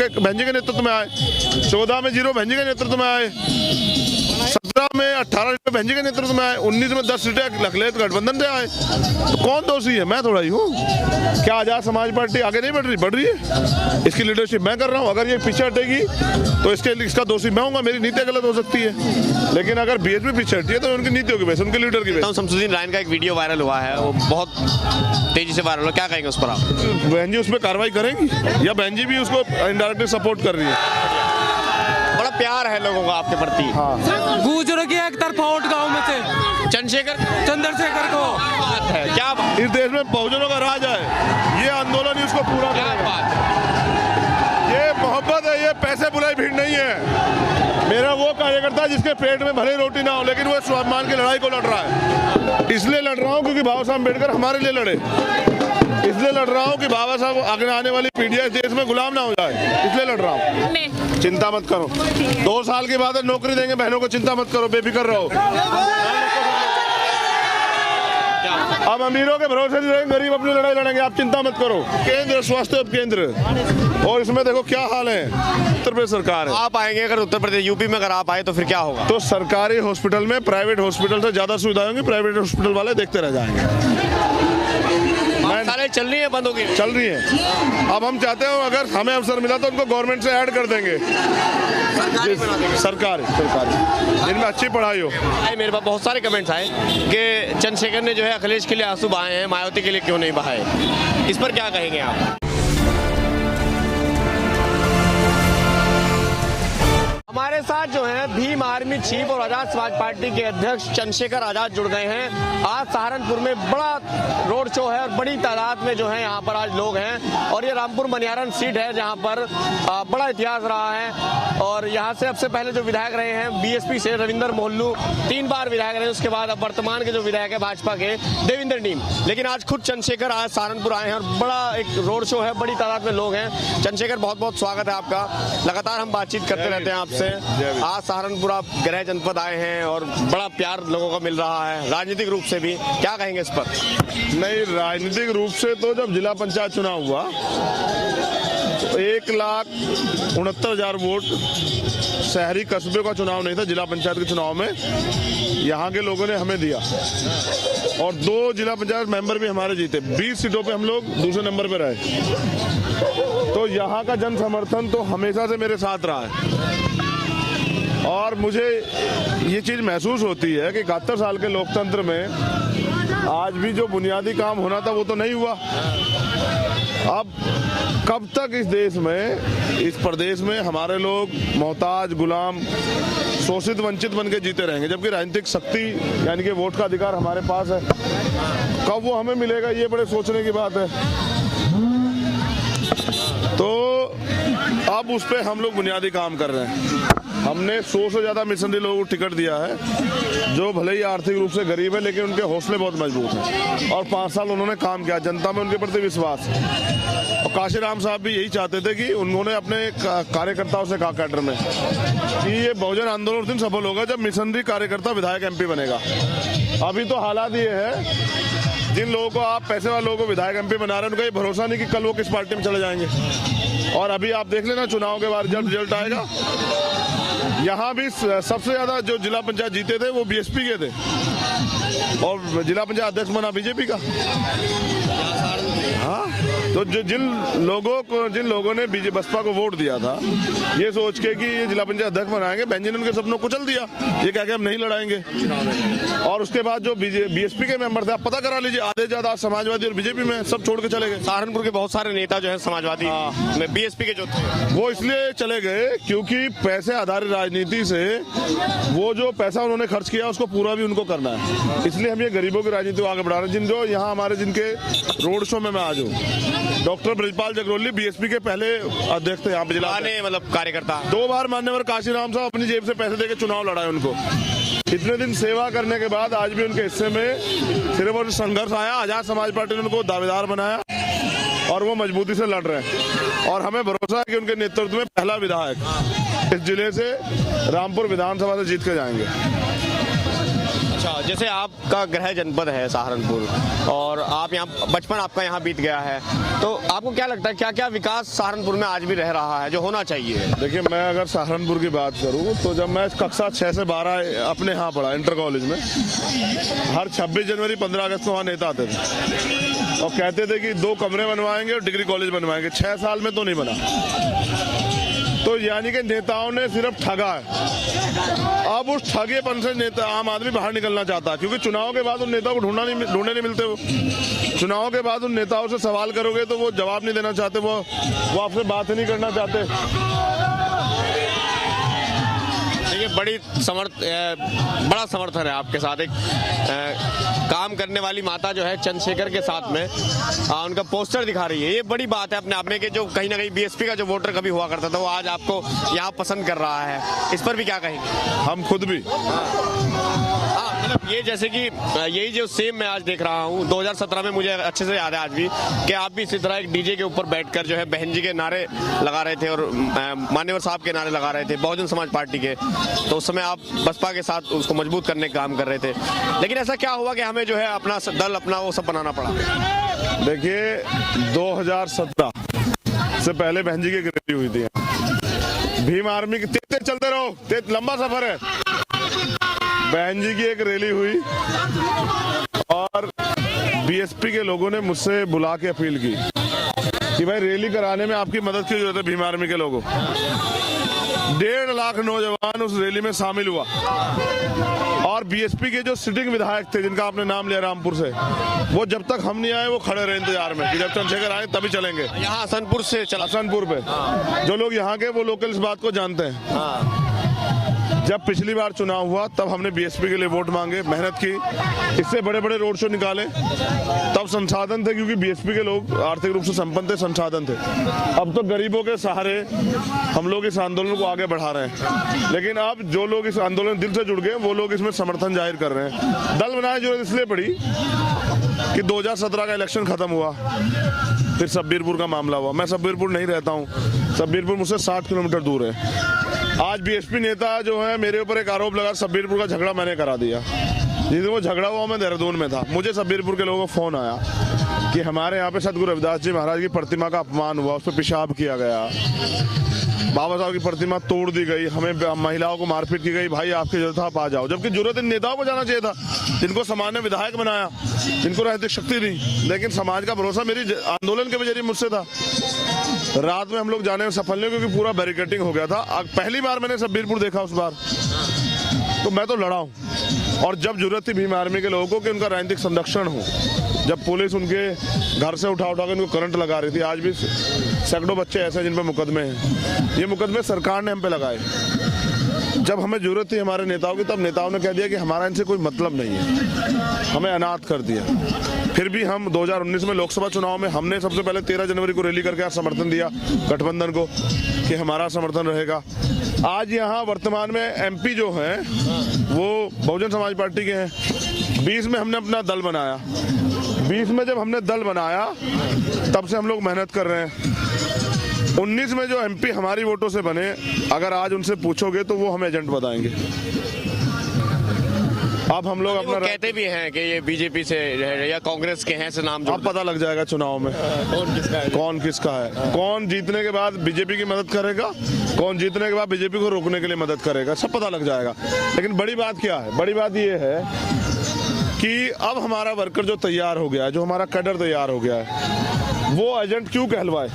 उनके भंजी के नेतृत्व में आए, 14 में 0 भंजी के नेतृत्व में आए, 17 में 18 सीटें भंजी के नेतृत्व में आए, 19 में 10 सीटें लखलेत गठबंधन से आए। तो कौन दोषी है? मैं थोड़ा ही हूँ। क्या आजाद समाज पार्टी आगे नहीं बढ़ रही? बढ़ रही है। इसकी लीडरशिप मैं कर रहा हूँ। अगर ये पीछे हटेगी तो इसका दोषी मैं हूँगा। मेरी नीति गलत हो सकती है, लेकिन अगर बीएसपी पीछे हटती है तो उनकी नीतियों की वजह से, उनके लीडर की वजह से। शमसुद्दीन रायन का एक वीडियो वायरल हुआ है, वो बहुत तेजी से वायरल हो, क्या कहेंगे उस पर आप? बहन जी उस पर कार्रवाई करेंगी या बहन जी भी उसको इनडायरेक्टली सपोर्ट कर रही है? बड़ा प्यार है लोगों का आपके प्रति। हाँ, गुजरों की एक तरफा वोट गाँव में से चंद्रशेखर को। बात है, क्या बात? इस देश में बहुजनों का राज है, ये आंदोलन ही उसको पूरा क्या करेगा। बात है? ये मोहब्बत है, ये पैसे बुलाई भीड़ नहीं है। मेरा वो कार्यकर्ता जिसके पेट में भले रोटी ना हो, लेकिन वो स्वाभिमान की लड़ाई को लड़ रहा है। इसलिए लड़ रहा हूँ क्योंकि बाबा साहब अम्बेडकर हमारे लिए लड़े। इसलिए लड़ रहा हूँ कि बाबा साहब आगे आने वाली पीढ़ियां इस देश में गुलाम ना हो जाए, इसलिए लड़ रहा हूँ। चिंता मत करो, 2 साल के बाद नौकरी देंगे बहनों को, चिंता मत करो, बेफिक्र रहो। अब अमीरों के भरोसे नहीं रहेंगे, गरीब अपनी लड़ाई लड़ेंगे, आप चिंता मत करो। केंद्र स्वास्थ्य उपकेंद्र, और इसमें देखो क्या हाल है। उत्तर प्रदेश सरकार है। आप आएंगे अगर उत्तर प्रदेश यूपी में, अगर आप आए तो फिर क्या होगा? तो सरकारी हॉस्पिटल में प्राइवेट हॉस्पिटल से ज्यादा सुविधाएं होंगी, प्राइवेट हॉस्पिटल वाले देखते रह जाएंगे। साले चल रही है, बंद होगी? चल रही है। अब हम चाहते हैं अगर हमें अवसर मिला तो उनको गवर्नमेंट से ऐड कर देंगे, सरकारी जिनमें अच्छी पढ़ाई हो। मेरे पास बहुत सारे कमेंट्स आए कि चंद्रशेखर ने जो है अखिलेश के लिए आंसू बहाए हैं, मायावती के लिए क्यों नहीं बहाए? इस पर क्या कहेंगे आप? हमारे साथ जो है भीम आर्मी चीफ और आजाद समाज पार्टी के अध्यक्ष चंद्रशेखर आजाद जुड़ गए हैं। आज सहारनपुर में बड़ा रोड शो है और बड़ी तादाद में जो है यहाँ पर आज लोग हैं, और ये रामपुर मनियारन सीट है जहाँ पर बड़ा इतिहास रहा है। और यहाँ से सबसे पहले जो विधायक रहे हैं बीएसपी से रविंदर मोहल्लू 3 बार विधायक रहे, उसके बाद अब वर्तमान के जो विधायक है भाजपा के देवेंद्र नीम। लेकिन आज खुद चंद्रशेखर आज सहारनपुर आए हैं और बड़ा एक रोड शो है, बड़ी तादाद में लोग हैं। चंद्रशेखर बहुत बहुत स्वागत है आपका, लगातार हम बातचीत करते रहते हैं आपसे। आज सहारनपुर आप गृह जनपद आए हैं और बड़ा प्यार लोगों को मिल रहा है, राजनीतिक रूप से भी, क्या कहेंगे इस पर? नहीं, राजनीतिक रूप से तो जब जिला पंचायत चुनाव हुआ तो 1,69,000 वोट, शहरी कस्बे का चुनाव नहीं था, जिला पंचायत के चुनाव में यहाँ के लोगों ने हमें दिया, और 2 जिला पंचायत मेंबर भी हमारे जीते। 20 सीटों पे हम लोग दूसरे नंबर पे रहे। तो यहाँ का जन समर्थन तो हमेशा से मेरे साथ रहा है, और मुझे ये चीज महसूस होती है कि 71 साल के लोकतंत्र में आज भी जो बुनियादी काम होना था वो तो नहीं हुआ। अब कब तक इस देश में, इस प्रदेश में हमारे लोग मोहताज, गुलाम, शोषित, वंचित बन के जीते रहेंगे, जबकि राजनीतिक शक्ति यानी कि वोट का अधिकार हमारे पास है। कब वो हमें मिलेगा, ये बड़े सोचने की बात है। तो अब उस पर हम लोग बुनियादी काम कर रहे हैं। हमने 100 से ज्यादा मिशनरी लोगों को टिकट दिया है, जो भले ही आर्थिक रूप से गरीब है लेकिन उनके हौसले बहुत मजबूत हैं, और 5 साल उन्होंने काम किया, जनता में उनके प्रति विश्वास। और काशीराम साहब भी यही चाहते थे कि उन्होंने अपने कार्यकर्ताओं से कहा कैडर में कि ये बहुजन आंदोलन उस दिन सफल होगा जब मिशनरी कार्यकर्ता विधायक MP बनेगा। अभी तो हालात ये है, जिन लोगों को आप पैसे वाले लोगों को विधायक MP बना रहे हैं, उनका ये भरोसा नहीं कि कल वो किस पार्टी में चले जाएंगे। और अभी आप देख लेना चुनाव के बाद जब रिजल्ट आएगा, यहाँ भी सबसे ज्यादा जो जिला पंचायत जीते थे वो बीएसपी के थे, और जिला पंचायत अध्यक्ष बना बीजेपी का। हाँ, तो जिन लोगों ने बसपा को वोट दिया था ये सोच के कि ये जिला पंचायत अध्यक्ष बनाएंगे, बहन जी ने उनके सपनों को कुचल दिया, ये कह के हम नहीं लड़ाएंगे। और उसके बाद जो बीएसपी के मेंबर थे, आप पता करा लीजिए, आधे ज्यादा समाजवादी और बीजेपी में सब छोड़ के चले गए। सहारनपुर के बहुत सारे नेता जो है समाजवादी में बीएसपी के जो थे वो इसलिए चले गए क्योंकि पैसे आधारित राजनीति से वो जो पैसा उन्होंने खर्च किया उसको पूरा भी उनको करना है। इसलिए हम ये गरीबों की राजनीति को आगे बढ़ा रहे हैं। जो यहाँ हमारे जिनके रोड शो में मैं आज हूँ, डॉक्टर ब्रजपाल जगरोली बीएसपी के पहले अध्यक्ष थे यहाँ पे, जिला मतलब कार्यकर्ता, 2 बार मान्यवर काशीराम साहब अपनी जेब से पैसे देके चुनाव लड़ाए उनको। इतने दिन सेवा करने के बाद आज भी उनके हिस्से में सिर्फ और संघर्ष आया, आजाद समाज पार्टी ने उनको दावेदार बनाया और वो मजबूती से लड़ रहे हैं। और हमें भरोसा है कि उनके नेतृत्व में पहला विधायक इस जिले से रामपुर विधानसभा से जीत के जाएंगे। अच्छा, जैसे आपका गृह जनपद है सहारनपुर और आप यहाँ बचपन आपका यहाँ बीत गया है, तो आपको क्या लगता है क्या क्या विकास सहारनपुर में आज भी रह रहा है जो होना चाहिए? देखिए, मैं अगर सहारनपुर की बात करूं तो जब मैं कक्षा 6 से 12 अपने यहाँ पढ़ा इंटर कॉलेज में, हर 26 जनवरी 15 अगस्त को वहाँ नेता आते थे और कहते थे कि 2 कमरे बनवाएंगे और डिग्री कॉलेज बनवाएंगे। 6 साल में तो नहीं बना। तो यानी कि नेताओं ने सिर्फ ठगा है। अब उस ठगेपन से नेता आम आदमी बाहर निकलना चाहता है, क्योंकि चुनाव के बाद उन नेताओं को ढूंढने नहीं मिलते। वो चुनाव के बाद उन नेताओं से सवाल करोगे तो वो जवाब नहीं देना चाहते, वो आपसे बात ही नहीं करना चाहते। देखिए, बड़ा समर्थन है आपके साथ। एक काम करने वाली माता जो है चंद्रशेखर के साथ में उनका पोस्टर दिखा रही है, ये बड़ी बात है अपने आप में कि जो कहीं ना कहीं बीएसपी का जो वोटर कभी हुआ करता था वो आज आपको यहाँ पसंद कर रहा है। इस पर भी क्या कहेंगे? हम खुद भी मतलब ये जैसे कि यही जो सेम मैं आज देख रहा हूँ 2017 में, मुझे अच्छे से याद है आज भी कि आप भी इसी तरह एक डीजे के ऊपर बैठकर जो है बहन जी के नारे लगा रहे थे और मान्यवर साहब के नारे लगा रहे थे बहुजन समाज पार्टी के। तो उस समय आप बसपा के साथ उसको मजबूत करने का काम कर रहे थे, लेकिन ऐसा क्या हुआ कि हमें जो है अपना दल अपना वो सब बनाना पड़ा? देखिए, 2017 से पहले बहन जी की रैली हुई थी, भीम आर्मी की। तेज चलते रहो, लंबा सफर है। बहन जी की एक रैली हुई और बीएसपी के लोगों ने मुझसे बुला के अपील की कि भाई रैली कराने में आपकी मदद की जरूरत है भीम आर्मी के लोगों। 1.5 लाख नौजवान उस रैली में शामिल हुआ और बीएसपी के जो सिटिंग विधायक थे जिनका आपने नाम लिया रामपुर से, वो जब तक हम नहीं आए वो खड़े रहे इंतजार में कि जब चंद्रशेखर आए तभी चलेंगे। यहाँ हसनपुर से चला? हसनपुर पे जो लोग यहाँ के वो लोकल इस बात को जानते हैं। जब पिछली बार चुनाव हुआ तब हमने बीएसपी के लिए वोट मांगे, मेहनत की, इससे बड़े बड़े रोड शो निकाले, तब संसाधन थे क्योंकि बीएसपी के लोग आर्थिक रूप से संपन्न थे, संसाधन थे। अब तो गरीबों के सहारे हम लोग इस आंदोलन को आगे बढ़ा रहे हैं, लेकिन अब जो लोग इस आंदोलन दिल से जुड़ गए वो लोग इसमें समर्थन जाहिर कर रहे हैं। दल बनाने की जरूरत इसलिए पड़ी कि 2017 का इलेक्शन खत्म हुआ, फिर सब्बीरपुर का मामला हुआ। मैं सब्बीरपुर नहीं रहता हूँ, सब्बीरपुर मुझसे 60 किलोमीटर दूर है। आज बीएसपी नेता जो है मेरे ऊपर एक आरोप लगा, सब्बीरपुर का झगड़ा मैंने करा दिया। जिस दिन वो झगड़ा हुआ मैं देहरादून में था, मुझे सब्बीरपुर के लोगों को फोन आया कि हमारे यहाँ पे सतगुरु रविदास जी महाराज की प्रतिमा का अपमान हुआ, उस पर पेशाब किया गया, बाबा साहब की प्रतिमा तोड़ दी गई, हमें महिलाओं को मारपीट की गई। भाई आपकी जरूरत आप आ जाओ, जबकि जरूरत इन नेताओं को जाना चाहिए था जिनको समाज ने विधायक बनाया, जिनको राजनीतिक शक्ति नहीं, लेकिन समाज का भरोसा मेरी आंदोलन के जरिए मुझसे था। रात में हम लोग जाने में सफल नहीं क्योंकि पूरा बैरिकेडिंग हो गया था। पहली बार मैंने सब्बीरपुर देखा उस बार, तो मैं तो लड़ा हूँ। और जब जरूरत थी भीम आर्मी के लोगों को कि उनका राजनीतिक संरक्षण हो, जब पुलिस उनके घर से उठा के उनको करंट लगा रही थी, आज भी सैकड़ों बच्चे ऐसे हैं जिन पे मुकदमे हैं, ये मुकदमे सरकार ने हम पे लगाए। जब हमें जरूरत थी हमारे नेताओं की, तब नेताओं ने कह दिया कि हमारा इनसे कोई मतलब नहीं है, हमें अनाथ कर दिया। फिर भी हम 2019 में लोकसभा चुनाव में हमने सबसे पहले 13 जनवरी को रैली करके समर्थन दिया गठबंधन को कि हमारा समर्थन रहेगा। आज यहाँ वर्तमान में एमपी जो हैं वो बहुजन समाज पार्टी के हैं। 20 में हमने अपना दल बनाया, 20 में जब हमने दल बनाया तब से हम लोग मेहनत कर रहे हैं। 19 में जो एमपी हमारी वोटों से बने, अगर आज उनसे पूछोगे तो वो हमें एजेंट बताएंगे। अब हम लोग अपना कहते भी हैं कि ये बीजेपी से या कांग्रेस के हैं से नाम अब पता लग जाएगा चुनाव में कौन किसका है। कौन जीतने के बाद बीजेपी की मदद करेगा, कौन जीतने के बाद बीजेपी को रोकने के लिए मदद करेगा, सब पता लग जाएगा। लेकिन बड़ी बात क्या है, बड़ी बात ये है कि अब हमारा वर्कर जो तैयार हो गया है, जो हमारा कैडर तैयार हो गया है, वो एजेंट क्यों कहलवाए।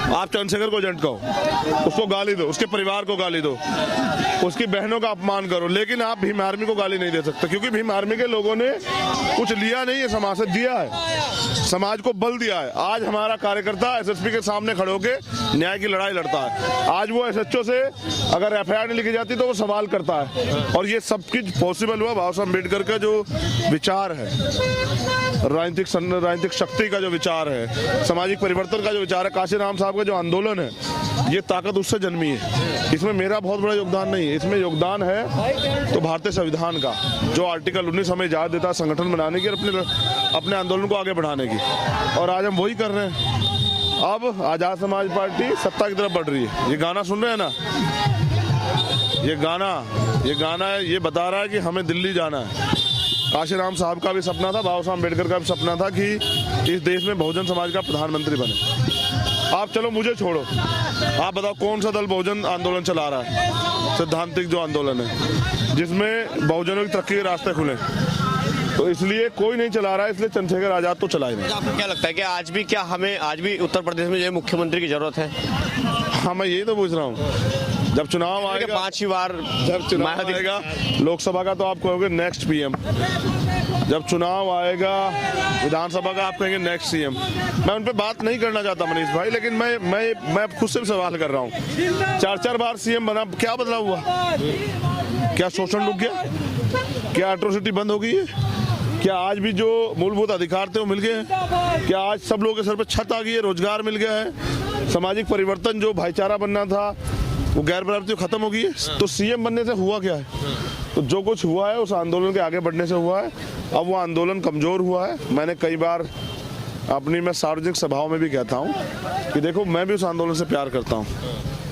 आप चंद्रशेखर को एजेंट कहो, उसको गाली दो, उसके परिवार को गाली दो, उसकी बहनों का अपमान करो, लेकिन आप भीम आर्मी को गाली नहीं दे सकते, क्योंकि भीम आर्मी के लोगों ने कुछ लिया नहीं है, समाज से दिया है, समाज को बल दिया है। आज हमारा कार्यकर्ता एसएसपी के सामने खड़े होकर न्याय की लड़ाई लड़ता है। आज वो एसएचओ से अगर एफआईआर नहीं लिखी जाती तो वो सवाल करता है, और ये सब कुछ पॉसिबल हुआ बाबा साहब अम्बेडकर का जो विचार है, राजनीतिक शक्ति का जो विचार है, सामाजिक परिवर्तन का जो विचार है, काशीराम साहब का जो आंदोलन है, ये ताकत उससे जन्मी है। इसमें मेरा बहुत बड़ा योगदान नहीं है, इसमें योगदान है तो भारतीय संविधान का, जो आर्टिकल 19 हमें इजाजत देता है संगठन बनाने की और अपने आंदोलन को आगे बढ़ाने की, और आज हम वही कर रहे हैं। अब आजाद समाज पार्टी सत्ता की तरफ बढ़ रही है। ये गाना सुन रहे हैं ना, ये गाना ये बता रहा है कि हमें दिल्ली जाना है, काशीराम साहब का भी सपना था, बाबा साहब अम्बेडकर का भी सपना था कि इस देश में बहुजन समाज का प्रधानमंत्री बने। आप चलो मुझे छोड़ो, आप बताओ कौन सा दल बहुजन आंदोलन चला रहा है, सैद्धांतिक जो आंदोलन है जिसमें बहुजनों की तरक्की के रास्ते खुले। तो इसलिए कोई नहीं चला रहा है, इसलिए चंद्रशेखर आजाद तो चला ही नहीं। आपको क्या लगता है कि आज भी उत्तर प्रदेश में जो है मुख्यमंत्री की जरूरत है? हाँ, मैं यही तो पूछ रहा हूँ। जब चुनाव आएगा, 5 बार जब चुनाव आएगा लोकसभा का तो आप कहोगे नेक्स्ट पीएम, जब चुनाव आएगा विधानसभा का आप कहेंगे नेक्स्ट सीएम। मैं उन पे बात नहीं करना चाहता मनीष भाई, लेकिन मैं खुद से भी सवाल कर रहा हूँ। 4 बार सीएम बना, क्या बदला हुआ? क्या शोषण रुक गया? क्या एट्रोसिटी बंद हो गई है? क्या आज भी जो मूलभूत अधिकार थे वो मिल गए हैं? क्या आज सब लोगों के सर पे छत आ गई है, रोजगार मिल गया है, सामाजिक परिवर्तन जो भाईचारा बनना था वो गैर बराबरी खत्म हो गई है? तो सीएम बनने से हुआ क्या है? तो जो कुछ हुआ है उस आंदोलन के आगे बढ़ने से हुआ है। अब वो आंदोलन कमजोर हुआ है। मैंने कई बार अपनी मैं सार्वजनिक सभाओं में भी कहता हूँ कि देखो मैं भी उस आंदोलन से प्यार करता हूँ।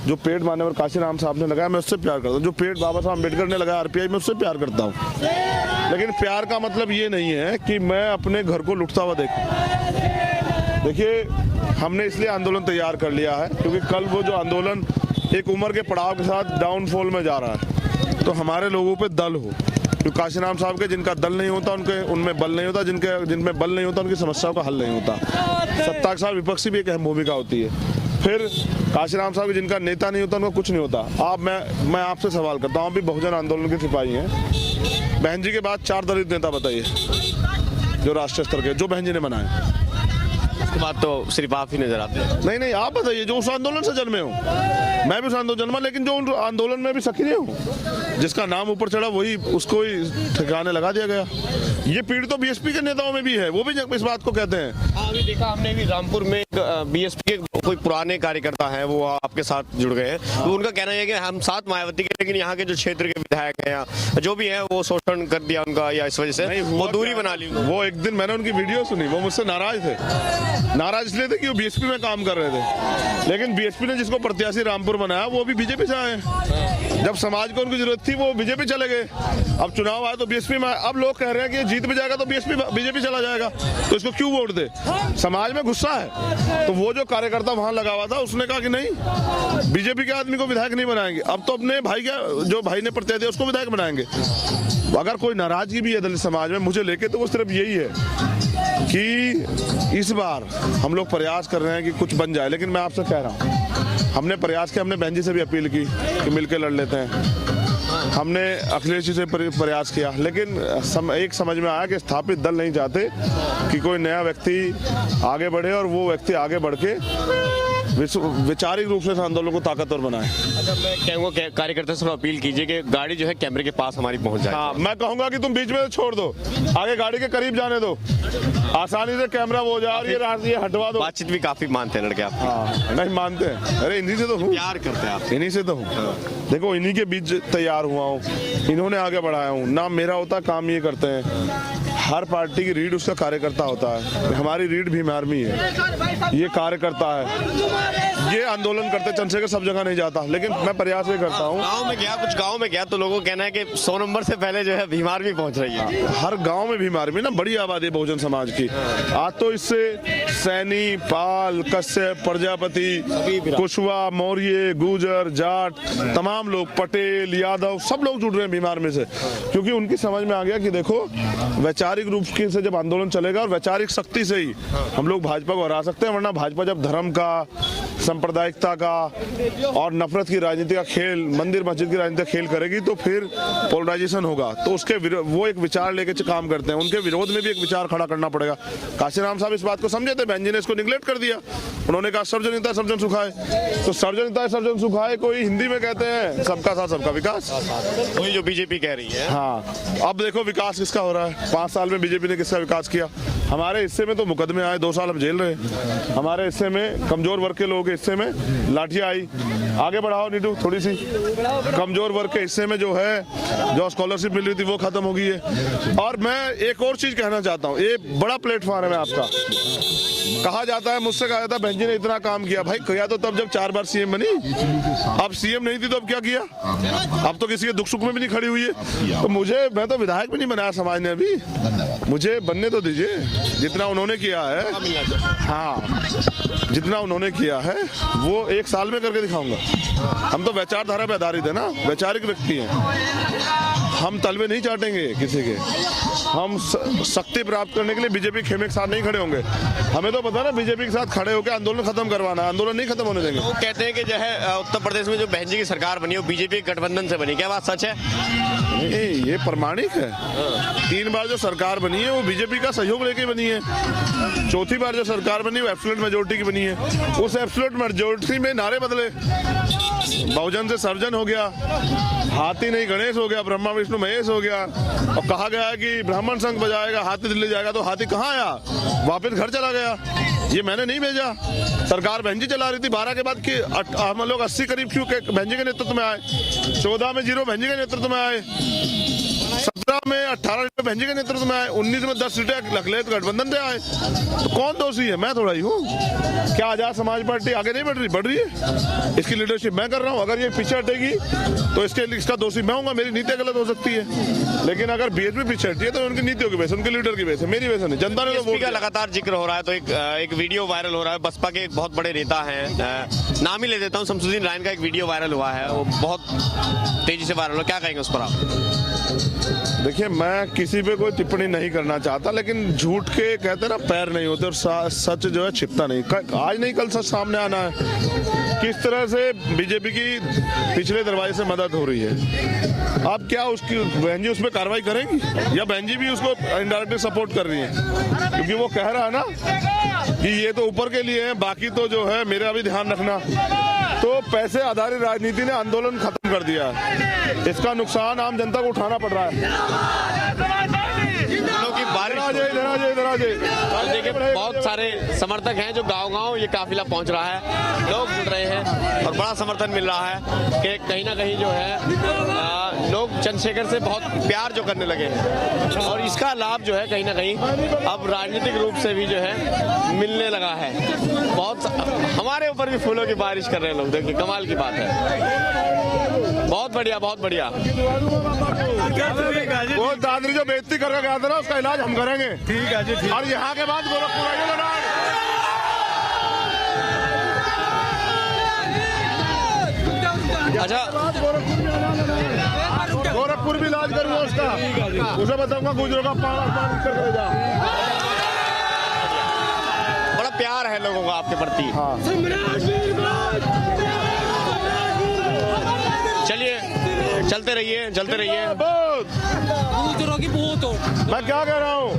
जो पेड़ मान्यवर काशीराम साहब ने लगाया मैं उससे प्यार करता हूँ, जो पेड़ बाबा साहब अम्बेडकर ने लगाया आरपीआई में उससे प्यार करता हूँ। लेकिन प्यार का मतलब ये नहीं है कि मैं अपने घर को लुटता हुआ देखूं। देखिए, हमने इसलिए आंदोलन तैयार कर लिया है क्योंकि कल वो जो आंदोलन एक उम्र के पड़ाव के साथ डाउनफॉल में जा रहा है, तो हमारे लोगों पे दल हो। तो काशीराम साहब के जिनका दल नहीं होता उनमें बल नहीं होता, जिनमें बल नहीं होता उनकी समस्याओं का हल नहीं होता। सत्ता के साथ विपक्ष की भी एक अहम भूमिका होती है। फिर काशीराम साहब जिनका नेता नहीं होता उनका कुछ नहीं होता। मैं आपसे सवाल करता हूँ, आप भी बहुजन आंदोलन के सिपाही हैं। बहन जी के बाद 4 दलित नेता बताइए जो राष्ट्रीय स्तर के, जो बहन जी ने बनाए। उसके बाद तो सिर्फ आप ही नजर आते हैं। नहीं, आप बताइए जो उस आंदोलन से जन्मे हो। मैं भी उस आंदोलन जन्मा, लेकिन जो उन आंदोलन में भी सक्रिय हूँ, जिसका नाम ऊपर चढ़ा वही उसको ही ठिकाने लगा दिया गया। ये पीढ़ी तो बीएसपी के नेताओं में भी है, वो भी इस बात को कहते हैं। अभी देखा हमने भी रामपुर में बीएसपी के कोई पुराने कार्यकर्ता हैं वो आपके साथ जुड़ गए हैं, तो उनका कहना है कि हम साथ मायावती के, लेकिन यहाँ के जो क्षेत्र के विधायक हैं या जो भी है वो शोषण कर दिया उनका, या इस वजह से वो दूरी बना ली। वो एक दिन मैंने उनकी वीडियो सुनी, वो मुझसे नाराज थे। नाराज इसलिए थे कि वो बीएसपी में काम कर रहे थे, लेकिन बीएसपी ने जिसको प्रत्याशी रामपुर बनाया वो भी बीजेपी से आए। जब समाज को उनकी जरूरत थी वो बीजेपी चले गए। अब चुनाव आया तो बीएसपी में। अब लोग कह रहे हैं कि जीत भी जाएगा तो बीजेपी चला जाएगा, तो इसको क्यों वोट दे? समाज में गुस्सा है। तो वो जो कार्यकर्ता वहां लगा हुआ था उसने कहा कि नहीं, बीजेपी के आदमी को विधायक नहीं बनाएंगे, अब तो अपने भाई का जो भाई ने प्रत्याशी दिया उसको विधायक बनाएंगे। अगर कोई नाराजगी भी है दलित समाज में मुझे लेके, तो वो सिर्फ यही है कि इस बार हम लोग प्रयास कर रहे हैं कि कुछ बन जाए। लेकिन मैं आपसे कह रहा हूँ, हमने प्रयास किया, हमने बहन जी से भी अपील की कि मिलकर लड़ लेते हैं। हमने अखिलेश जी से प्रयास किया, लेकिन एक समझ में आया कि स्थापित दल नहीं चाहते कि कोई नया व्यक्ति आगे बढ़े और वो व्यक्ति आगे बढ़ के वैचारिक रूप से इस आंदोलन को ताकतवर बनाए। अच्छा, मैं कहूँगा कार्यकर्ता से अपील कीजिए कि गाड़ी जो है कैमरे के पास हमारी पहुंच जाए। हाँ, मैं कहूँगा कि तुम बीच में छोड़ दो, आगे गाड़ी के करीब जाने दो, आसानी से कैमरा वो जा और ये हटवा दो। बातचीत भी काफी मानते हैं लड़के आप? हाँ, नहीं मानते हैं। अरे इन्हीं से तो हूँ, प्यार करते हैं आप। इन्हीं से तो हूँ। देखो, इन्हीं के बीच तैयार हुआ हूँ, इन्होंने आगे बढ़ाया हूँ। नाम मेरा होता, काम ये करते हैं। हर पार्टी की रीढ़ उसका कार्यकर्ता होता है। हमारी रीढ़ भीम आर्मी है, ये कार्यकर्ता है। ये आंदोलन करते चंद्रशेखर सब जगह नहीं जाता, लेकिन मैं प्रयास ये करता हूँ। कुछ गांव में गया तो लोगों का कहना है कि 100 नंबर से पहले जो है भीम आर्मी पहुंच रही है। हर गांव में भीम आर्मी ना, बड़ी आबादी बहुजन समाज की। आज तो इससे सैनी, पाल, कश्यप, प्रजापति, कुशवाहा, मौर्य, गुर्जर, जाट, तमाम लोग, पटेल, यादव, सब लोग जुड़ रहे हैं भीम आर्मी से, क्योंकि उनकी समझ में आ गया कि देखो वैचारिक रूप से जब आंदोलन चलेगा और वैचारिक शक्ति से ही हम लोग भाजपा को हरा सकते हैं। वरना भाजपा जब धर्म का, सांप्रदायिकता का और नफरत की राजनीति का खेल, मंदिर मस्जिद की राजनीति का खेल करेगी तो फिर पोलराइजेशन होगा। तो उसके वो एक विचार लेके काम करते हैं, उनके विरोध में भी एक विचार खड़ा करना पड़ेगा। काशीराम साहब इस बात को समझे थे, बहन जी ने इसको निगलेक्ट कर दिया। उन्होंने कहा सर्वजनिता सर्वजन सुखाए, तो सर्वजनिता सर्वजन सुखाए कोई हिंदी में कहते हैं सबका साथ सबका विकास, वही जो बीजेपी कह रही है। हाँ, अब देखो विकास किसका हो रहा है। 5 साल में बीजेपी ने किसका विकास किया? हमारे हिस्से में तो मुकदमे आए, 2 साल हम जेल रहे। हमारे हिस्से में कमजोर वर्ग के लोगों के हिस्से में लाठियां आई। आगे बढ़ाओ नीटू थोड़ी सी। कमजोर वर्ग के हिस्से में जो है, जो स्कॉलरशिप मिल रही थी वो खत्म हो गई है। और मैं एक और चीज कहना चाहता हूँ, ये बड़ा प्लेटफॉर्म है आपका, कहा जाता है, मुझसे कहा जाता है बहन जी ने इतना काम किया। भाई किया तो तब जब 4 बार सीएम बनी, अब सीएम नहीं थी तो अब क्या किया? अब तो किसी के दुख सुख में भी नहीं खड़ी हुई है। तो मैं तो विधायक भी नहीं बनाया समाज ने अभी, मुझे बनने तो दीजिए। जितना उन्होंने किया है, हाँ जितना उन्होंने किया है वो 1 साल में करके दिखाऊंगा। हम तो विचारधारा पे आधारित है ना, वैचारिक व्यक्ति हैं। हम तलवे नहीं चाटेंगे किसी के। हम शक्ति प्राप्त करने के लिए बीजेपी खेमे के साथ नहीं खड़े होंगे। हमें तो पता है ना, बीजेपी के साथ खड़े होकर आंदोलन खत्म करवाना है, आंदोलन नहीं खत्म होने देंगे। वो कहते हैं कि जो है उत्तर प्रदेश में जो बहन जी की सरकार बनी वो बीजेपी के गठबंधन से बनी, क्या बात सच है? नहीं, ये प्रमाणिक है। 3 बार जो सरकार बनी है वो बीजेपी का सहयोग लेके बनी है। 4थी बार जो सरकार बनी वो एब्सोल्यूट मेजोरिटी की बनी है। उस एब्सोल्यूट मेजोरिटी में नारे बदले, बहुजन से सर्वजन हो गया, हाथी नहीं गणेश हो गया, ब्रह्मा विष्णु महेश हो गया। और कहा गया है कि ब्राह्मण संघ बजाएगा, हाथी दिल्ली जाएगा। तो हाथी कहाँ आया? वापस घर चला गया। ये मैंने नहीं भेजा, सरकार बहन जी चला रही थी। 12 के बाद कि हम लोग 80 करीब क्यों बहन जी के नेतृत्व में आए, 14 में 0 बहन जी के नेतृत्व में आए, 17 में 18 सीटें बहन जी के नेतृत्व में आए, 19 में 10 सीटें लखलेत गठबंधन से आए। तो कौन दोषी है? मैं थोड़ा ही हूँ। क्या आजाद समाज पार्टी आगे नहीं बढ़ रही? बढ़ रही है। इसकी लीडरशिप मैं कर रहा हूँ। अगर ये पीछे हटेगी तो इसका दोषी मैं हूँगा। मेरी नीति गलत हो सकती है, लेकिन अगर बीएसपी पीछे हटती है तो उनकी नीतियों की वजह से, उनके लीडर की वजह से, मेरी वजह से नहीं। जनता ने तो वोट का लगातार जिक्र हो रहा है। तो एक वीडियो वायरल हो रहा है, बसपा के एक बहुत बड़े नेता हैं, नाम ही ले देता हूँ, शमसुद्दीन रायन का एक वीडियो वायरल हुआ है, वो बहुत तेजी से वायरल हो। क्या कहेंगे उस पर आप? देखिए, मैं किसी पे कोई टिप्पणी नहीं करना चाहता, लेकिन झूठ के कहते हैं ना पैर नहीं होते, और सच जो है छिपता नहीं। आज नहीं कल सच सामने आना है। किस तरह से बीजेपी की पिछले दरवाजे से मदद हो रही है। अब क्या उसकी बहन जी उसमें कार्रवाई करेंगी, या बहन जी भी उसको इनडायरेक्टली सपोर्ट कर रही है? क्योंकि वो कह रहा है ना कि ये तो ऊपर के लिए है, बाकी तो जो है मेरा भी ध्यान रखना। तो पैसे आधारित राजनीति ने आंदोलन खत्म कर दिया है। इसका नुकसान आम जनता को उठाना पड़ रहा है। देखिए, बहुत सारे समर्थक हैं जो गांव-गांव ये काफिला पहुंच रहा है, लोग जुड़ रहे हैं और बड़ा समर्थन मिल रहा है कि कहीं ना कहीं जो है लोग चंद्रशेखर से बहुत प्यार जो करने लगे हैं, और इसका लाभ जो है कहीं ना कहीं अब राजनीतिक रूप से भी जो है मिलने लगा है। बहुत हमारे ऊपर भी फूलों की बारिश कर रहे हैं लोग। देखिए, कमाल की बात है। बहुत बढ़िया, बहुत बढ़िया। वो दादरी जो बेइज्जती करके गया था ना, उसका इलाज हम करेंगे। ठीक है जी, ठीक। और यहाँ के बाद गोरखपुर आइएगा ना। अच्छा, गोरखपुर भी इलाज करूंगा उसका। उसे बताऊंगा गुजरों का पानी करके जा। बड़ा प्यार है लोगों का आपके प्रति। हाँ। चलिए, चलते रहिए, चलते रहिए। मैं क्या कह रहा हूँ,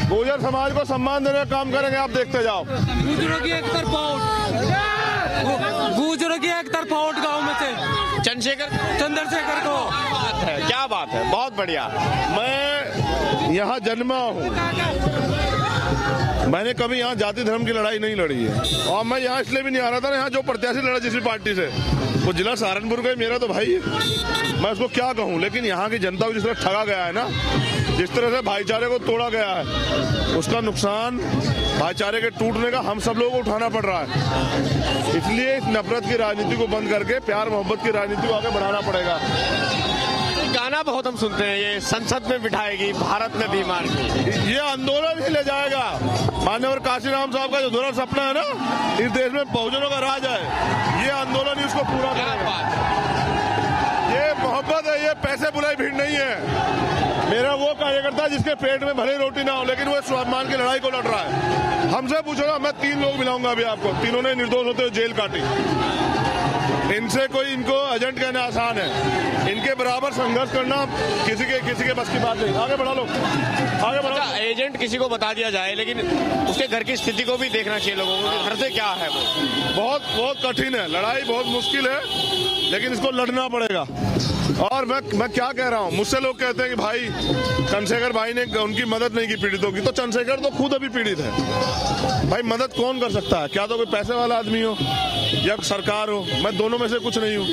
गुर्जर समाज को सम्मान देने का काम करेंगे, आप देखते जाओ। गुर्जरों की एक तरफा वोट गांव में से चंद्रशेखर को। क्या बात है, बहुत बढ़िया। मैं यहाँ जन्मा हूँ, मैंने कभी यहाँ जाति धर्म की लड़ाई नहीं लड़ी है, और मैं यहाँ इसलिए भी नहीं आ रहा था ना, यहाँ जो प्रत्याशी लड़ा जिस भी पार्टी से, वो जिला सहारनपुर का मेरा तो भाई है, मैं उसको क्या कहूँ। लेकिन यहाँ की जनता को जिस तरह ठगा गया है ना, जिस तरह से भाईचारे को तोड़ा गया है, उसका नुकसान भाईचारे के टूटने का हम सब लोगों को उठाना पड़ रहा है। इसलिए इस नफरत की राजनीति को बंद करके प्यार मोहब्बत की राजनीति को आगे बढ़ाना पड़ेगा। गाना बहुत हम सुनते हैं, ये संसद में बिठाएगी भारत में भीम आर्मी, ये आंदोलन ही ले जाएगा। मान्यवर काशीराम साहब का जो दुर्लभ सपना है ना, इस देश में बहुजनों का राज है, ये आंदोलन ही उसको पूरा करेगा। ये मोहब्बत है, ये पैसे बुलाई भीड़ नहीं है। मेरा वो कार्यकर्ता जिसके पेट में भले रोटी ना हो, लेकिन वो स्वाभिमान की लड़ाई को लड़ रहा है। हमसे पूछो ना, मैं 3 लोग मिलाऊंगा अभी आपको, तीनों ने निर्दोष होते हुए जेल काटी। इनसे कोई इनको एजेंट कहना आसान है, इनके बराबर संघर्ष करना किसी के बस की बात नहीं। आगे बढ़ा लो, आगे बढ़ा। अच्छा, एजेंट किसी को बता दिया जाए, लेकिन उसके घर की स्थिति को भी देखना चाहिए लोगों को, घर से क्या है वो। बहुत कठिन है, लड़ाई बहुत मुश्किल है, लेकिन इसको लड़ना पड़ेगा। और मैं क्या कह रहा हूँ, मुझसे लोग कहते हैं कि भाई चंद्रशेखर भाई ने उनकी मदद नहीं की पीड़ितों की, तो चंद्रशेखर तो खुद अभी पीड़ित है। भाई मदद कौन कर सकता है? क्या तो कोई पैसे वाला आदमी हो या सरकार हो, मैं दोनों में से कुछ नहीं हूँ।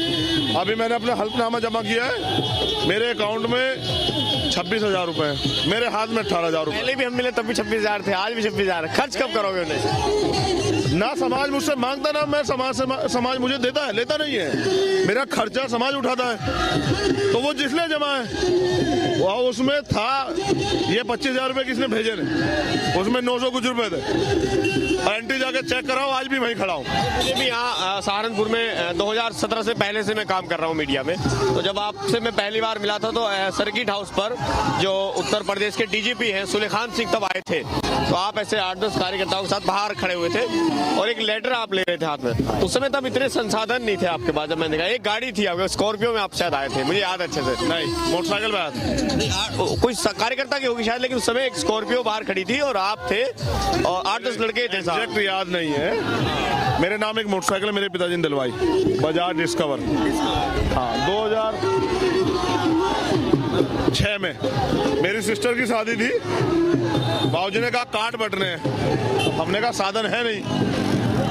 अभी मैंने अपना हल्फनामा जमा किया है, मेरे अकाउंट में 26,000 रुपए। मेरे हाथ में 18,000 रुपए। पहले भी हम मिले तब भी 26,000 थे, आज भी 26,000। खर्च कब करोगे उन्हें? ना समाज मुझसे मांगता ना मैं समाज मुझे देता है, लेता नहीं है। मेरा खर्चा समाज उठाता है, तो वो जिसने जमा है वो उसमें था। ये 25,000 रुपए किसने भेजे ने, उसमें 900 कुछ रुपए थे। एंटी जाके चेक कराओ, आज भी वहीं खड़ा हूँ। मुझे भी यहाँ सहारनपुर में 2017 से पहले से मैं काम कर रहा हूँ मीडिया में। तो जब आपसे मैं पहली बार मिला था तो सर्किट हाउस पर जो उत्तर प्रदेश के डीजीपी हैं सुलेखान सिंह तब आए थे। तो आप ऐसे 8-10 कार्यकर्ताओं के साथ बाहर खड़े हुए थे और एक लेटर आप ले रहे थे हाथ में। उस समय तब इतने संसाधन नहीं थे आपके पास। जब मैंने देखा एक गाड़ी थी आपके, स्कॉर्पियो में आप शायद आए थे, मुझे याद अच्छे से। नहीं, मोटरसाइकिल पे आया था। कोई कार्यकर्ता की होगी शायद, लेकिन उस समय एक स्कॉर्पियो बाहर खड़ी थी और आप थे और 8-10 लड़के थे। एग्जैक्ट याद नहीं है। मेरे नाम एक मोटरसाइकिल मेरे पिताजी ने दिलवाई, बजाज डिस्कवर। हाँ, 2006 में मेरी सिस्टर की शादी थी। बाबूजी ने कहा कार्ड बटने हैं, हमने कहा साधन है नहीं,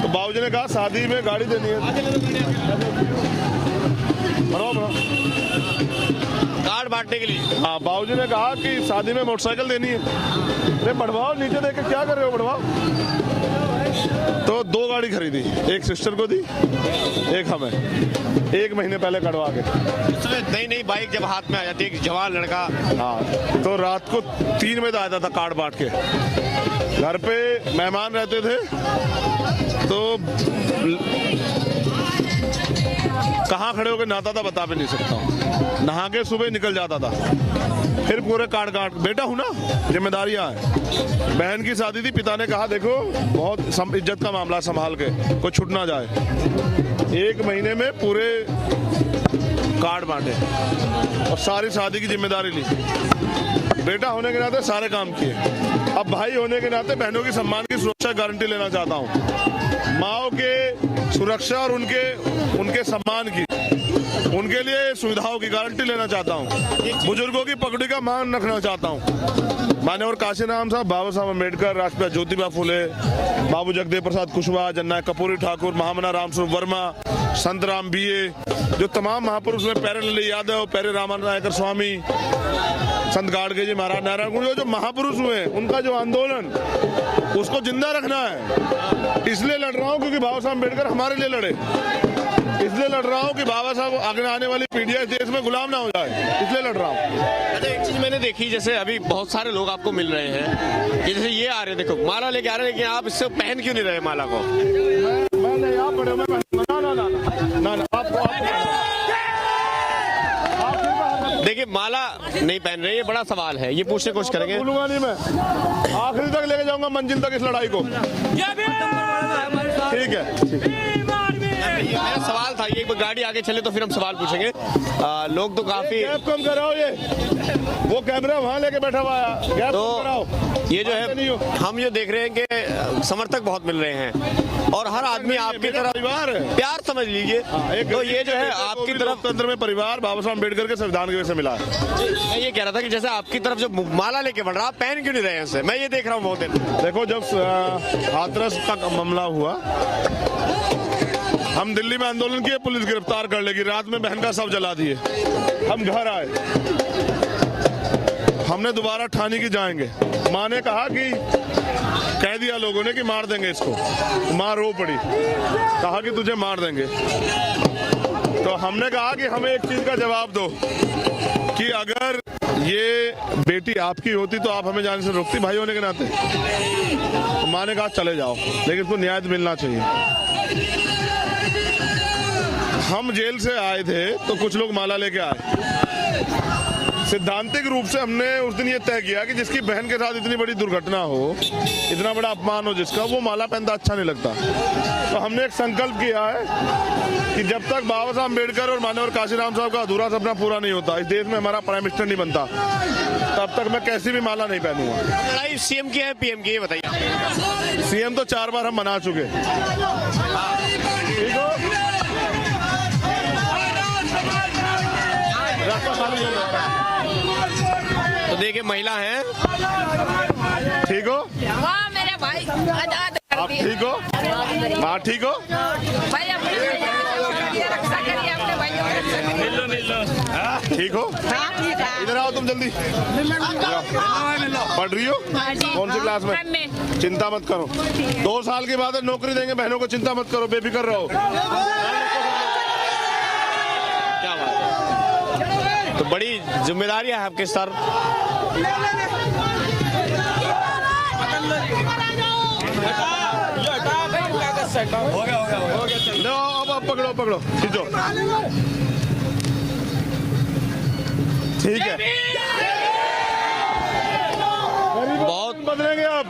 तो बाबूजी ने कहा शादी में गाड़ी देनी है। कार्ड बांटने के लिए। हाँ, बाबूजी ने कहा कि शादी में मोटरसाइकिल देनी है। अरे बढ़वाओ, नीचे देख के क्या कर रहे हो, बढ़वाओ। तो 2 गाड़ी खरीदी, एक सिस्टर को दी, एक हमें, 1 महीने पहले कटवा के। नई नई बाइक जब हाथ में आ जाती है, एक जवान लड़का। हाँ, तो रात को 3 बजे आता था कार्ड बांट के। घर पे मेहमान रहते थे तो कहाँ खड़े होकर नहाता था बता भी नहीं सकता हूँ। नहा के सुबह निकल जाता था, फिर पूरे कार्ड बेटा हूँ ना, जिम्मेदारियां हैं। बहन की शादी थी, पिता ने कहा देखो बहुत इज्जत का मामला, संभाल के कोई छूट ना जाए। 1 महीने में पूरे कार्ड बांटे और सारी शादी की जिम्मेदारी ली। बेटा होने के नाते सारे काम किए। अब भाई होने के नाते बहनों की सम्मान की सुरक्षा गारंटी लेना चाहता हूँ। माओ के सुरक्षा और उनके सम्मान की, उनके लिए सुविधाओं की गारंटी लेना चाहता हूँ। बुजुर्गों की पगड़ी का मान रखना चाहता हूँ। मान्यवर काशीराम साहब, बाबा साहब अम्बेडकर, राष्ट्रपिता ज्योतिबा फुले, बाबू जगदेव प्रसाद कुशवाहा, जननायक कर्पूरी ठाकुर, महामना रामस्वरूप वर्मा, संत राम बीए, जो तमाम महापुरुष में पैरे लल्ली यादव, पैरे रामानायकर स्वामी, संत गाड़गे जी महाराज, नारायण गुरु, जो महापुरुष हुए उनका जो आंदोलन, उसको जिंदा रखना है। इसलिए लड़ रहा हूँ क्योंकि बाबा साहब अम्बेडकर हमारे लिए लड़े। इसलिए लड़ रहा हूँ कि बाबा साहब आगे आने वाली पीढ़ियां इस देश में गुलाम ना हो जाए, इसलिए लड़ रहा हूँ। अच्छा, एक चीज मैंने देखी, जैसे अभी बहुत सारे लोग आपको मिल रहे हैं, कि जैसे ये आ रहे, देखो माला लेके आ रहे हैं, लेकिन आप इससे पहन क्यों नहीं रहे माला को? मैं नहीं, आप बड़े, मैं ना आपको देखिए माला नहीं पहन रहे, ये बड़ा सवाल है, ये पूछने की कोशिश करेंगे। भूलूंगा नहीं, मैं आखिरी तक लेके जाऊंगा मंजिल तक इस लड़ाई को। ठीक है। मेरा सवाल था, ये गाड़ी आगे चले तो फिर हम सवाल पूछेंगे। लोग तो काफी गैप कम कराओ, ये वो कैमरा वहाँ लेके बैठा हुआ है, गैप तो कम कराओ। ये जो है हम जो देख रहे हैं कि समर्थक बहुत मिल रहे हैं और हर आदमी आपकी तरफ परिवार है, प्यार समझ लीजिए। तो ये जो है आपकी तरफ लोकतंत्र में परिवार बाबा साहब अम्बेडकर के संविधान की वजह से मिला है। मैं ये कह रहा था कि जैसे आपकी तरफ जो माला लेके बढ़ रहा, आप पहन क्यों नहीं रहे हैं? मैं ये देख रहा हूँ बहुत दिन। देखो, जब हाथरस का मामला हुआ, हम दिल्ली में आंदोलन किए, पुलिस गिरफ्तार कर लेगी, रात में बहन का शव जला दिए। हम घर आए, हमने दोबारा ठाने की जाएंगे। माँ ने कहा कि कह दिया लोगों ने कि मार देंगे इसको। माँ रो पड़ी, कहा कि तुझे मार देंगे। तो हमने कहा कि हमें एक चीज का जवाब दो कि अगर ये बेटी आपकी होती तो आप हमें जाने से रोकती भाई होने के नाते? तो माँ ने कहा चले जाओ, लेकिन उसको न्याय मिलना चाहिए। हम जेल से आए थे तो कुछ लोग माला लेके आए। सिद्धांतिक रूप से हमने उस दिन ये तय किया कि जिसकी बहन के साथ इतनी बड़ी दुर्घटना हो, इतना बड़ा अपमान हो जिसका, वो माला पहनता अच्छा नहीं लगता। तो हमने एक संकल्प किया है कि जब तक बाबा साहब अम्बेडकर और मान्यवर काशीराम साहब का अधूरा सपना पूरा नहीं होता, इस देश में हमारा प्राइम मिनिस्टर नहीं बनता, तब तक मैं कैसी भी माला नहीं पहनूंगा। लड़ाई सीएम की है पीएम की, ये बताइए। सीएम तो 4 बार हम बना चुके। ठीक हो, तो देखिए महिला है। ठीक हो, हाँ मेरे भाई आजाद कर आप दिए। ठीक हो, हाँ ठीक हो, भाई अपने रक्षा करिए, अपने भाइयों की रक्षा करिए। ठीक हो। हाँ ठीक है। इधर आओ तुम जल्दी। पढ़ रही हो? कौन सी क्लास में? चिंता मत करो, 2 साल के बाद नौकरी देंगे बहनों को, चिंता मत करो, बेफिक्र रहो। क्या बात है, तो बड़ी जिम्मेदारी है आपके सर। लो अब पकड़ो खींचो, ठीक है। बहुत बदलेंगे अब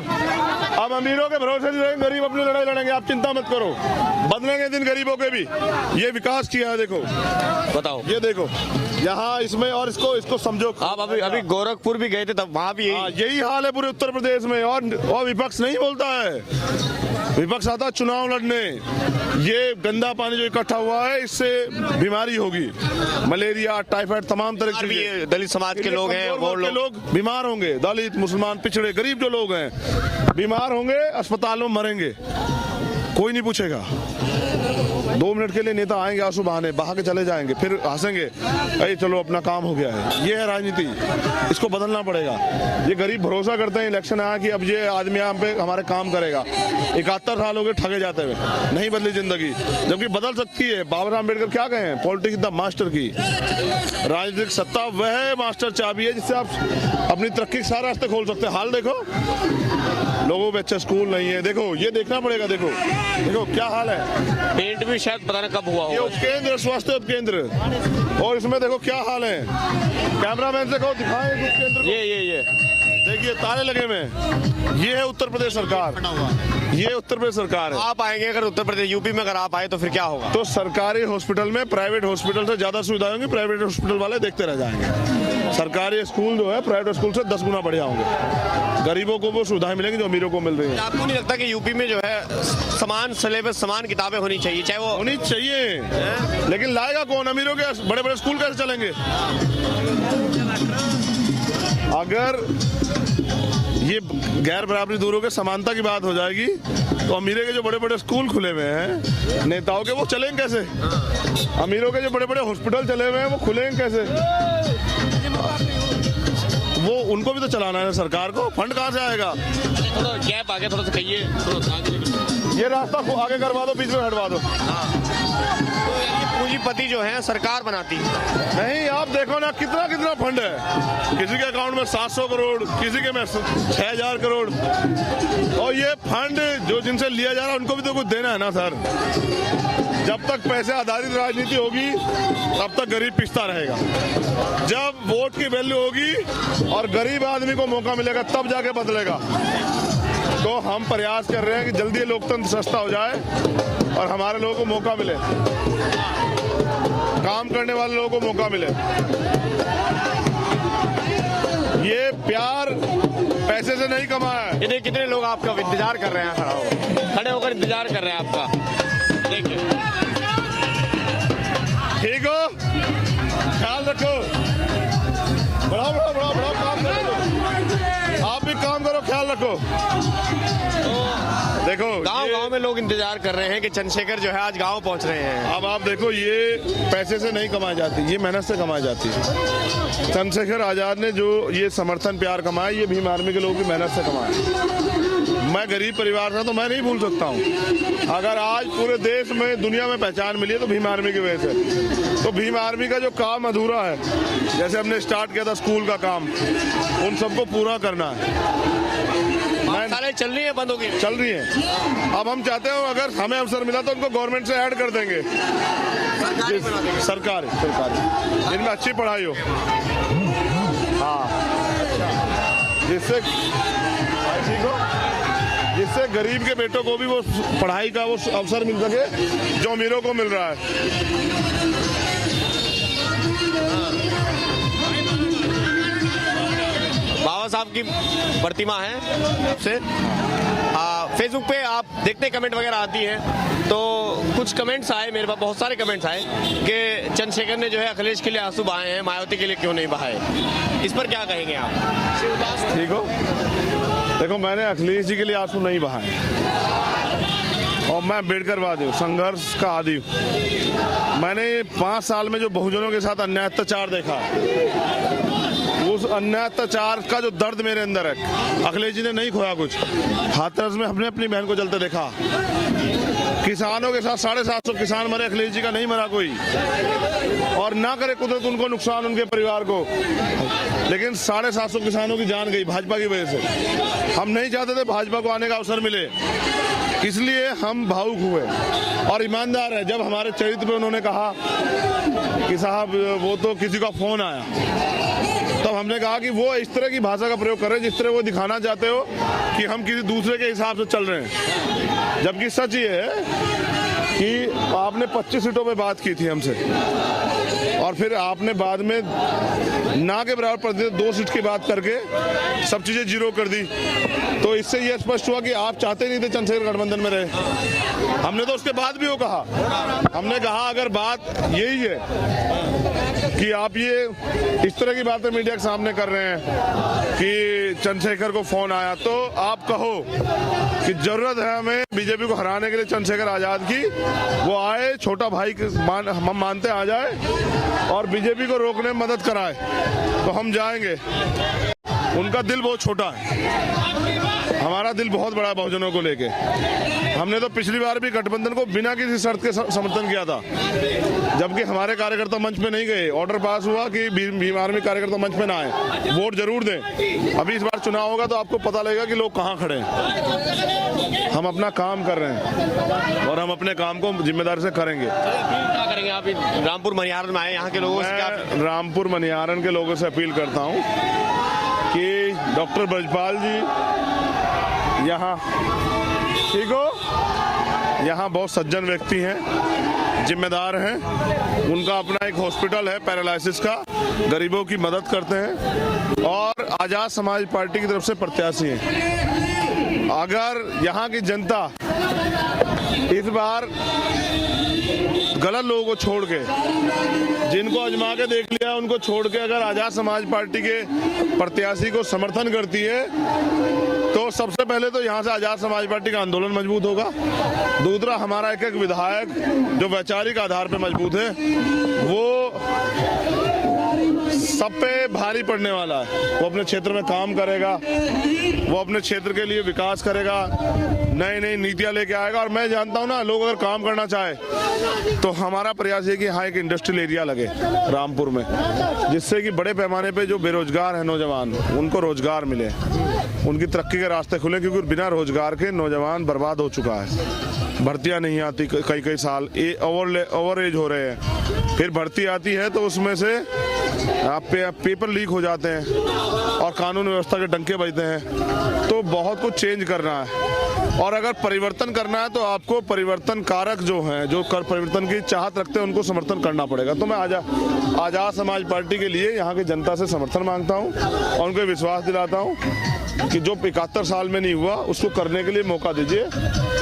अमीरों के भरोसे नहीं रहेंगे, गरीब अपनी लड़ाई लड़ेंगे, आप चिंता मत करो, बदलेंगे दिन गरीबों के भी। ये विकास किया है, देखो बताओ, ये देखो यहाँ इसमें, और इसको समझो। आप अभी गोरखपुर भी गए थे, तब वहाँ भी यही हाल है पूरे उत्तर प्रदेश में। और विपक्ष नहीं बोलता है, विपक्ष आता चुनाव लड़ने। ये गंदा पानी जो इकट्ठा हुआ है, इससे बीमारी होगी, मलेरिया, टाइफाइड, तमाम तरह की। दलित समाज के लोग हैं, वो लोग बीमार होंगे, दलित, मुसलमान, पिछड़े, गरीब जो लोग हैं बीमार होंगे, अस्पतालों में मरेंगे, कोई नहीं पूछेगा। 2 मिनट के लिए नेता आएंगे, आंसू बहाने बहा के चले जाएंगे, फिर हंसेंगे, अरे चलो अपना काम हो गया है। ये है राजनीति, इसको बदलना पड़ेगा। ये गरीब भरोसा करते हैं इलेक्शन आया कि अब ये आदमी यहाँ पे हमारे काम करेगा। 71 साल हो गए ठगे जाते हुए, नहीं बदली जिंदगी, जबकि बदल सकती है। बाबा अम्बेडकर क्या कहे हैं, पॉलिटिक्स द मास्टर की। राजनीतिक सत्ता वह मास्टर चाबी है जिससे आप अपनी तरक्की के सारे रास्ते खोल सकते हैं। हाल देखो, लोगों में अच्छा स्कूल नहीं है, देखो ये देखना पड़ेगा, देखो क्या हाल है। पेंट भी शायद पता नहीं कब हुआ ये उपकेंद्र, स्वास्थ्य उपकेंद्र, और इसमें देखो क्या हाल है। कैमरामैन से कहो दिखाएं उपकेंद्र। ये देखिए ताले लगे हुए हैं। ये है उत्तर प्रदेश सरकार, ये उत्तर प्रदेश सरकार है। आप आएंगे अगर उत्तर प्रदेश, यूपी में अगर आप आए तो फिर क्या होगा? तो सरकारी हॉस्पिटल में प्राइवेट हॉस्पिटल से ज्यादा सुविधा होंगी, प्राइवेट हॉस्पिटल वाले देखते रह जाएंगे। सरकारी स्कूल जो है प्राइवेट स्कूल से 10 गुना बढ़िया होंगे, गरीबों को वो सुविधाएं मिलेंगी जो अमीरों को मिल रही है। आपको नहीं लगता कि यूपी में जो है समान सिलेबस, समान किताबें होनी चाहिए, चाहे वो होनी चाहिए, लेकिन लाएगा कौन? अमीरों के बड़े बड़े स्कूल कैसे चलेंगे? अगर ये गैर बराबरी दूर होकर समानता की बात हो जाएगी तो अमीरों के जो बड़े बड़े स्कूल खुले हुए हैं नेताओं के, वो चलेंगे कैसे? अमीरों के जो बड़े बड़े हॉस्पिटल चले हुए हैं वो खुलेंगे कैसे? वो उनको भी तो चलाना है सरकार को, फंड कहाँ से आएगा? थोड़ा गैप आगे, थोड़ा सा कहिए, ये रास्ता आगे करवा दो, बीच में हटवा दो। पूंजीपति जो है सरकार बनाती है। नहीं, आप देखो ना कितना कितना फंड है, किसी के अकाउंट में 700 करोड़, किसी के में 6000 करोड़, और ये फंड जो जिनसे लिया जा रहा है उनको भी तो कुछ देना है ना सर। जब तक पैसे आधारित राजनीति होगी तब तक गरीब पिसता रहेगा। जब वोट की वैल्यू होगी और गरीब आदमी को मौका मिलेगा तब जाके बदलेगा। तो हम प्रयास कर रहे हैं कि जल्दी लोकतंत्र सस्ता हो जाए और हमारे लोगों को मौका मिले, काम करने वाले लोगों को मौका मिले। ये प्यार पैसे से नहीं कमाया है। ये कितने लोग आपका इंतजार कर रहे हैं, खड़े होकर इंतजार कर रहे हैं आपका। देखिए, ठीक हो, ख्याल रखो, बढ़ाओ काम करो, आप भी काम करो, ख्याल रखो। देखो गांव में लोग इंतजार कर रहे हैं कि चंद्रशेखर जो है आज गांव पहुंच रहे हैं। अब आप देखो, ये पैसे से नहीं कमाई जाती, ये मेहनत से कमाई जाती है। चंद्रशेखर आजाद ने जो ये समर्थन प्यार कमाया, ये भीम आर्मी के लोगों की मेहनत से कमाया। मैं गरीब परिवार था तो मैं नहीं भूल सकता हूँ। अगर आज पूरे देश में, दुनिया में पहचान मिली है तो भीम आर्मी की वजह से। तो भीम आर्मी का जो काम अधूरा है, जैसे हमने स्टार्ट किया था स्कूल का काम, उन सबको पूरा करना है। साले चल रही है, बंद हो गई, चल रही है। अब हम चाहते हैं अगर हमें अवसर मिला तो उनको गवर्नमेंट से ऐड कर देंगे, सरकारी इनमें अच्छी पढ़ाई हो, हाँ, जिससे ठीक हो, जिससे गरीब के बेटों को भी वो पढ़ाई का वो अवसर मिल सके जो अमीरों को मिल रहा है। बाबा साहब की प्रतिमा है से फेसबुक पे आप देखते कमेंट वगैरह आती हैं, तो कुछ कमेंट्स आए मेरे पास, बहुत सारे कमेंट्स आए कि चंद्रशेखर ने जो है अखिलेश के लिए आंसू बहाए हैं, मायावती के लिए क्यों नहीं बहाए। इस पर क्या कहेंगे आप? ठीक हो, देखो मैंने अखिलेश जी के लिए आंसू नहीं बहाए, और मैं अम्बेडकरवादी हूँ, संघर्ष का आदी हूँ। मैंने 5 साल में जो बहुजनों के साथ अन्याय अत्याचार देखा, उस अन्याय अत्याचार का जो दर्द मेरे अंदर है, अखिलेश जी ने नहीं खोया कुछ। हाथरस में हमने अपनी बहन को जलते देखा, किसानों के साथ 750 किसान मरे, अखिलेश जी का नहीं मरा कोई। और ना करे कुदरत उनको नुकसान, उनके परिवार को, लेकिन 750 किसानों की जान गई भाजपा की वजह से। हम नहीं चाहते थे भाजपा को आने का अवसर मिले, इसलिए हम भावुक हुए और ईमानदार है। जब हमारे चरित्र पे उन्होंने कहा कि साहब वो तो किसी का फोन आया, तब हमने कहा कि वो इस तरह की भाषा का प्रयोग कर रहे हैं जिस तरह वो दिखाना चाहते हो कि हम किसी दूसरे के हिसाब से चल रहे हैं। जबकि सच ये है कि आपने 25 सीटों पे बात की थी हमसे, और फिर आपने बाद में ना के बराबर प्रतिशत 2 सीट की बात करके सब चीजें जीरो कर दी। तो इससे यह स्पष्ट हुआ कि आप चाहते नहीं थे चंद्रशेखर गठबंधन में रहे। हमने तो उसके बाद भी वो कहा, हमने कहा अगर बात यही है कि आप ये इस तरह की बातें मीडिया के सामने कर रहे हैं कि चंद्रशेखर को फोन आया, तो आप कहो कि जरूरत है हमें बीजेपी को हराने के लिए चंद्रशेखर आजाद की, वो आए, छोटा भाई हम मानते आ जाए और बीजेपी को रोकने में मदद कराए, तो हम जाएंगे। उनका दिल बहुत छोटा है, हमारा दिल बहुत बड़ा है बहुजनों को लेके। हमने तो पिछली बार भी गठबंधन को बिना किसी शर्त के समर्थन किया था, जबकि हमारे कार्यकर्ता मंच पे नहीं गए। ऑर्डर पास हुआ कि भीम आर्मी कार्यकर्ता मंच पे ना आए, वोट जरूर दें। अभी इस बार चुनाव होगा तो आपको पता लगेगा कि लोग कहाँ खड़े हैं। हम अपना काम कर रहे हैं और हम अपने काम को जिम्मेदारी से करेंगे। क्या करेंगे आप? रामपुर मनिहारन में आए, यहाँ के लोगों से क्या? रामपुर मनिहारन के लोगों से अपील करता हूँ कि डॉक्टर ब्रजपाल जी यहाँ, ठीक हो, यहाँ बहुत सज्जन व्यक्ति हैं, जिम्मेदार हैं। उनका अपना एक हॉस्पिटल है पैरालिसिस का, गरीबों की मदद करते हैं और आजाद समाज पार्टी की तरफ से प्रत्याशी हैं। अगर यहाँ की जनता इस बार गलत लोगों को छोड़ के, जिनको आजमा के देख लिया उनको छोड़ के अगर आजाद समाज पार्टी के प्रत्याशी को समर्थन करती है, तो सबसे पहले तो यहाँ से आजाद समाज पार्टी का आंदोलन मजबूत होगा। दूसरा, हमारा एक एक विधायक जो वैचारिक आधार पर मजबूत है, वो सब पे भारी पड़ने वाला है। वो अपने क्षेत्र में काम करेगा, वो अपने क्षेत्र के लिए विकास करेगा, नई नई नीतियां लेके आएगा। और मैं जानता हूं ना, लोग अगर काम करना चाहे तो हमारा प्रयास है कि यहाँ एक इंडस्ट्रियल एरिया लगे रामपुर में, जिससे कि बड़े पैमाने पे जो बेरोजगार हैं नौजवान, उनको रोजगार मिले, उनकी तरक्की के रास्ते खुले। क्योंकि बिना रोजगार के नौजवान बर्बाद हो चुका है। भर्तियां नहीं आती कई कई साल, ओवर एज हो रहे हैं, फिर भर्ती आती है तो उसमें से पेपर लीक हो जाते हैं और कानून व्यवस्था के डंके बजते हैं। तो बहुत कुछ चेंज करना है, और अगर परिवर्तन करना है तो आपको परिवर्तन कारक जो हैं, जो परिवर्तन की चाहत रखते हैं, उनको समर्थन करना पड़ेगा। तो मैं आजाद समाज पार्टी के लिए यहाँ की जनता से समर्थन मांगता हूँ और उनको विश्वास दिलाता हूँ कि जो 71 साल में नहीं हुआ उसको करने के लिए मौका दीजिए,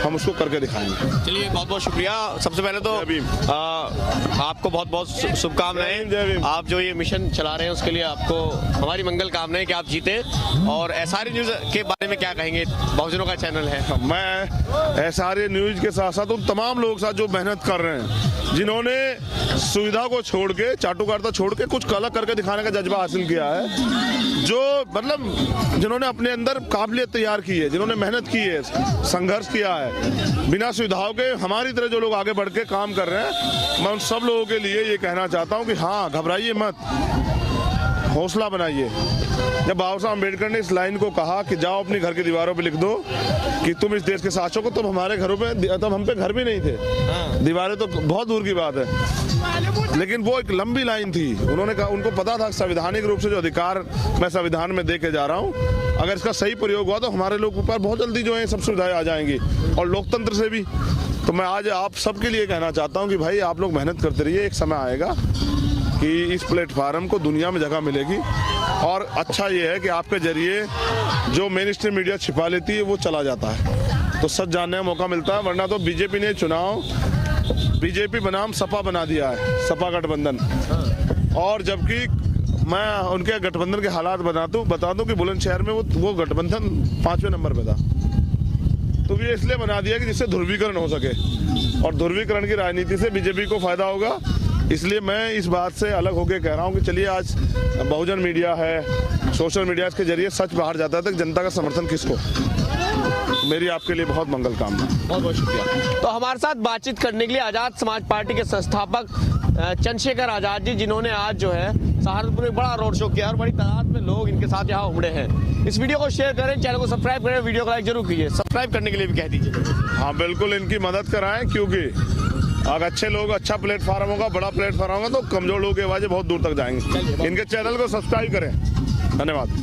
हम उसको करके दिखाएंगे। चलिए, बहुत बहुत शुक्रिया। सबसे पहले तो आपको बहुत बहुत शुभकामनाएं। आप जो ये मिशन चला रहे हैं उसके लिए आपको हमारी मंगल कामनाएं कि आप जीते। और एसआरए न्यूज के बारे में क्या कहेंगे? बहुजनों का चैनल है। मैं एसआरए न्यूज के साथ साथ उन तमाम लोगों के साथ जो मेहनत कर रहे हैं, जिन्होंने सुविधा को छोड़ के, चाटुकारिता छोड़ के कुछ अलग करके दिखाने का जज्बा हासिल किया है, जो मतलब जिन्होंने अपने अंदर काबिलियत तैयार की है, जिन्होंने मेहनत की है, संघर्ष किया है, बिना सुविधाओं के हमारी तरह जो लोग आगे बढ़ के काम कर रहे हैं, मैं उन सब लोगों के लिए ये कहना चाहता हूँ कि हाँ, घबराइए मत, हौसला बनाइए। जब बाबा साहब अम्बेडकर ने इस लाइन को कहा कि जाओ अपनी घर की दीवारों पे लिख दो कि तुम इस देश के शासक हो, तब हमारे घरों पे, तब हम पे घर भी नहीं थे, दीवारें तो बहुत दूर की बात है, लेकिन वो एक लंबी लाइन थी। उन्होंने कहा, उनको पता था संवैधानिक रूप से जो अधिकार मैं संविधान में दे के जा रहा हूँ, अगर इसका सही प्रयोग हुआ तो हमारे लोगों पर बहुत जल्दी जो है सब सुविधाएं आ जाएंगी, और लोकतंत्र से भी। तो मैं आज आप सबके लिए कहना चाहता हूँ कि भाई आप लोग मेहनत करते रहिए, एक समय आएगा कि इस प्लेटफार्म को दुनिया में जगह मिलेगी। और अच्छा ये है कि आपके जरिए जो मेन स्ट्रीम मीडिया छिपा लेती है वो चला जाता है, तो सच जानने का मौका मिलता है। वरना तो बीजेपी ने चुनाव, बीजेपी बनाम सपा बना दिया है, सपा गठबंधन। और जबकि मैं उनके गठबंधन के हालात बता दूं कि बुलंदशहर में वो गठबंधन 5वें नंबर पे था। तो ये इसलिए बना दिया कि जिससे ध्रुवीकरण हो सके, और ध्रुवीकरण की राजनीति से बीजेपी को फायदा होगा, इसलिए मैं इस बात से अलग होकर कह रहा हूँ कि चलिए आज बहुजन मीडिया है, सोशल मीडिया के जरिए सच बाहर जाता है, तक जनता का समर्थन किसको। मेरी आपके लिए बहुत मंगल कामना। बहुत बहुत शुक्रिया। तो हमारे साथ बातचीत करने के लिए आजाद समाज पार्टी के संस्थापक चंद्रशेखर आजाद जी, जिन्होंने आज जो है सहारनपुर में बड़ा रोड शो किया और बड़ी तादाद में लोग इनके साथ यहाँ उमड़े हैं। इस वीडियो को शेयर करें, चैनल को सब्सक्राइब करें, वीडियो को लाइक जरूर कीजिए। सब्सक्राइब करने के लिए भी कह दीजिए। हाँ बिल्कुल, इनकी मदद कराएं, क्योंकि अगर अच्छे लोग, अच्छा प्लेटफॉर्म होगा, बड़ा प्लेटफॉर्म होगा, तो कमजोर लोगों की आवाजें बहुत दूर तक जाएंगी। इनके चैनल को सब्सक्राइब करें। धन्यवाद।